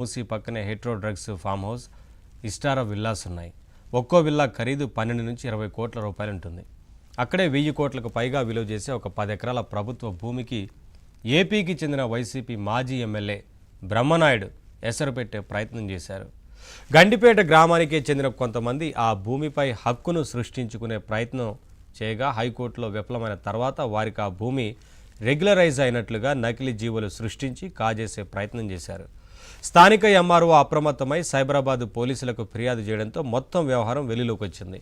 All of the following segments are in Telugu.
మూసీ పక్కనే Hetero drugs farm house Istara villas ఉన్నాయి. ఒక్కో విల్లా ఖరీదు 12 నుంచి 20 కోట్ల రూపాయలు ఉంటుంది. అక్కడే 1000 కోట్లకు పైగా విలువ చేసే ఒక 10 ఎకరాల ప్రభుత్వ భూమికి ఏపీకి చెందిన వైసీపీ మాజీ ఎమ్మెల్యే బ్రహ్మనాయుడు ఎసరు పెట్టే ప్రయత్నం చేశారు. గండిపేట గ్రామానికే చెందిన కొంతమంది ఆ భూమిపై హక్కును సృష్టించుకునే ప్రయత్నం చేయగా హైకోర్టులో విఫలమైన తర్వాత వారికి ఆ భూమి రెగ్యులరైజ్ అయినట్లుగా నకిలీ జీవోలు సృష్టించి కాజేసే ప్రయత్నం చేశారు. స్థానిక ఎంఆర్ఓ అప్రమత్తమై సైబరాబాద్ పోలీసులకు ఫిర్యాదు చేయడంతో మొత్తం వ్యవహారం వెలుగులోకి వచ్చింది.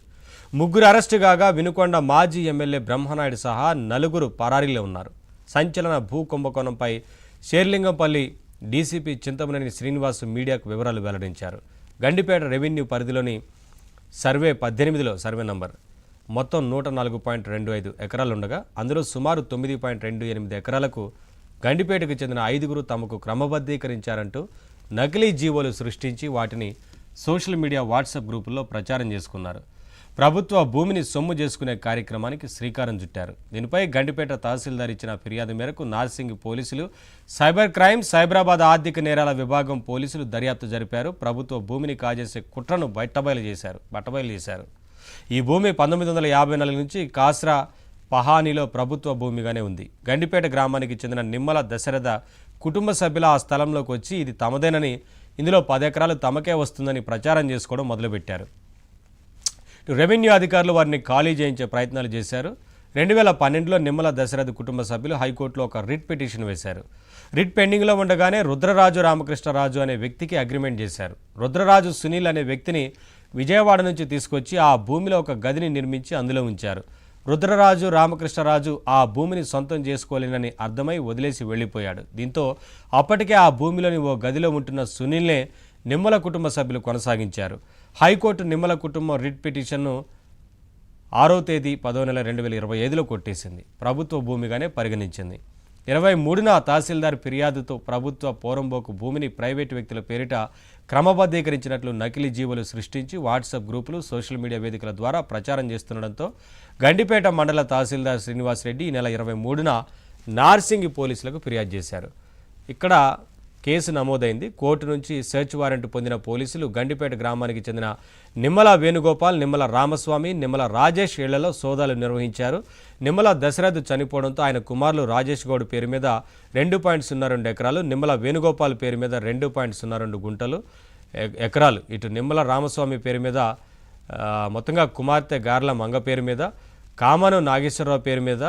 3 అరెస్టు కాగా వినుకొండ మాజీ ఎమ్మెల్యే బ్రహ్మనాయుడు సహా 4 పరారీలో ఉన్నారు. సంచలన భూ కుంభకోణంపై షేర్లింగంపల్లి డీసీపీ చింతమనేని శ్రీనివాస్ మీడియాకు వివరాలు వెల్లడించారు. గండిపేట రెవెన్యూ పరిధిలోని సర్వే 18లో సర్వే నంబర్ మొత్తం 104.25 ఎకరాలు ఉండగా అందులో సుమారు 9.28 ఎకరాలకు గండిపేటకు చెందిన 5 తమకు క్రమబద్ధీకరించారంటూ నకిలీ జీవోలు సృష్టించి వాటిని సోషల్ మీడియా వాట్సాప్ గ్రూపుల్లో ప్రచారం చేసుకున్నారు. ప్రభుత్వ భూమిని సొమ్ము చేసుకునే కార్యక్రమానికి శ్రీకారం చుట్టారు. దీనిపై గండిపేట తహసీల్దార్ ఇచ్చిన ఫిర్యాదు మేరకు నార్సింగ్ పోలీసులు, సైబర్ క్రైమ్, సైబరాబాద్ ఆర్థిక నేరాల విభాగం పోలీసులు దర్యాప్తు జరిపారు. ప్రభుత్వ భూమిని కాజేసే కుట్రను బట్టబయలు చేశారు. ఈ భూమి 1954 నుంచి కాస్రా పహానీలో ప్రభుత్వ భూమిగానే ఉంది. గండిపేట గ్రామానికి చెందిన నిమ్మల దశరథ కుటుంబ సభ్యుల ఆ స్థలంలోకి వచ్చి ఇది తమదేనని, ఇందులో 10 ఎకరాలు తమకే వస్తుందని ప్రచారం చేసుకోవడం మొదలుపెట్టారు. రెవెన్యూ అధికారులు వారిని ఖాళీ చేయించే ప్రయత్నాలు చేశారు. 2012లో నిమ్మల దశరథ కుటుంబ సభ్యులు హైకోర్టులో ఒక రిట్ పిటిషన్ వేశారు. రిట్ పెండింగ్లో ఉండగానే రుద్రరాజు రామకృష్ణరాజు అనే వ్యక్తికి అగ్రిమెంట్ చేశారు. రుద్రరాజు సునీల్ అనే వ్యక్తిని విజయవాడ నుంచి తీసుకొచ్చి ఆ భూమిలో ఒక గదిని నిర్మించి అందులో ఉంచారు. రుద్రరాజు రామకృష్ణరాజు ఆ భూమిని సొంతం చేసుకోలేనని అర్థమై వదిలేసి వెళ్ళిపోయాడు. దీంతో అప్పటికే ఆ భూమిలోని ఓ గదిలో ఉంటున్న సునీల్నే నిమ్మల కుటుంబ సభ్యులు కొనసాగించారు. హైకోర్టు నిమ్మల కుటుంబం రిట్ పిటిషన్ను 6వ తేదీ 10వ నెల 2025లో కొట్టేసింది. ప్రభుత్వ భూమిగానే పరిగణించింది. 23న తహసీల్దార్ ఫిర్యాదుతో ప్రభుత్వ పోరంబోకు భూమిని ప్రైవేటు వ్యక్తుల పేరిట క్రమబద్ధీకరించినట్లు నకిలీ జీవోలు సృష్టించి వాట్సాప్ గ్రూపులు, సోషల్ మీడియా వేదికల ద్వారా ప్రచారం చేస్తుండడంతో గండిపేట మండల తహసీల్దార్ శ్రీనివాసరెడ్డి ఈ నెల 23న నార్సింగి పోలీసులకు ఫిర్యాదు చేశారు. ఇక్కడ కేసు నమోదైంది. కోర్టు నుంచి సెర్చ్ వారెంట్ పొందిన పోలీసులు గండిపేట గ్రామానికి చెందిన నిమ్మల వేణుగోపాల్, నిమ్మల రామస్వామి, నిమ్మల రాజేష్ ఇళ్లలో సోదాలు నిర్వహించారు. నిమ్మల దశరథ్ చనిపోవడంతో ఆయన కుమారులు రాజేష్ గౌడ్ పేరు మీద 2.02 ఎకరాలు, నిమ్మల వేణుగోపాల్ పేరు మీద 2.02 ఎకరాలు, ఇటు నిమ్మల రామస్వామి పేరు మీద మొత్తంగా కుమార్తె గార్ల మంగ పేరు మీద, కామను నాగేశ్వరరావు పేరు మీద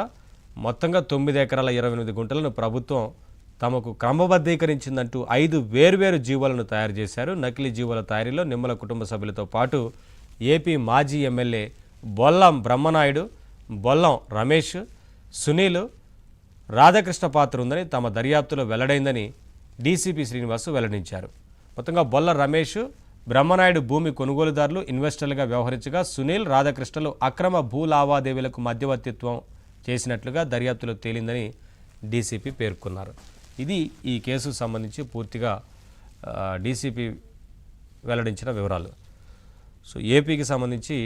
మొత్తంగా 9 ఎకరాల 28 గుంటలను ప్రభుత్వం తమకు క్రమబద్ధీకరించిందంటూ 5 వేర్వేరు జీవోలను తయారు చేశారు. నకిలీ జీవోల తయారీలో నిమ్మల కుటుంబ సభ్యులతో పాటు ఏపీ మాజీ ఎమ్మెల్యే బొల్లం బ్రహ్మనాయుడు, బొల్లం రమేష్, సునీల్, రాధాకృష్ణ పాత్ర ఉందని తమ దర్యాప్తులో వెల్లడైందని డీసీపీ శ్రీనివాస్ వెల్లడించారు. మొత్తంగా బొల్ల రమేష్, బ్రహ్మనాయుడు భూమి కొనుగోలుదారులు, ఇన్వెస్టర్లుగా వ్యవహరించగా సునీల్, రాధాకృష్ణలు అక్రమ భూ లావాదేవీలకు మధ్యవర్తిత్వం చేసినట్లుగా దర్యాప్తులో తేలిందని డీసీపీ పేర్కొన్నారు. ఇది ఈ కేసుకు సంబంధించి పూర్తిగా డీసీపీ వెల్లడించిన వివరాలు. సో ఏపీకి సంబంధించి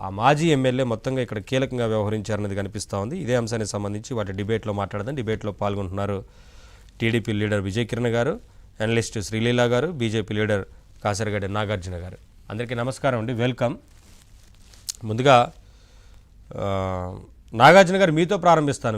ఆ మాజీ ఎమ్మెల్యే మొత్తంగా ఇక్కడ కీలకంగా వ్యవహరించారన్నది కనిపిస్తూ ఉంది. ఇదే అంశానికి సంబంధించి వాటి డిబేట్లో మాట్లాడదాం. డిబేట్లో పాల్గొంటున్నారు టీడీపీ లీడర్ విజయ్ కిరణ్ గారు, అనలిస్ట్ శ్రీలీల గారు, బీజేపీ లీడర్ కాసరగడ్డ నాగార్జున గారు. అందరికీ నమస్కారం అండి, వెల్కమ్. ముందుగా నాగార్జున గారు మీతో ప్రారంభిస్తాను.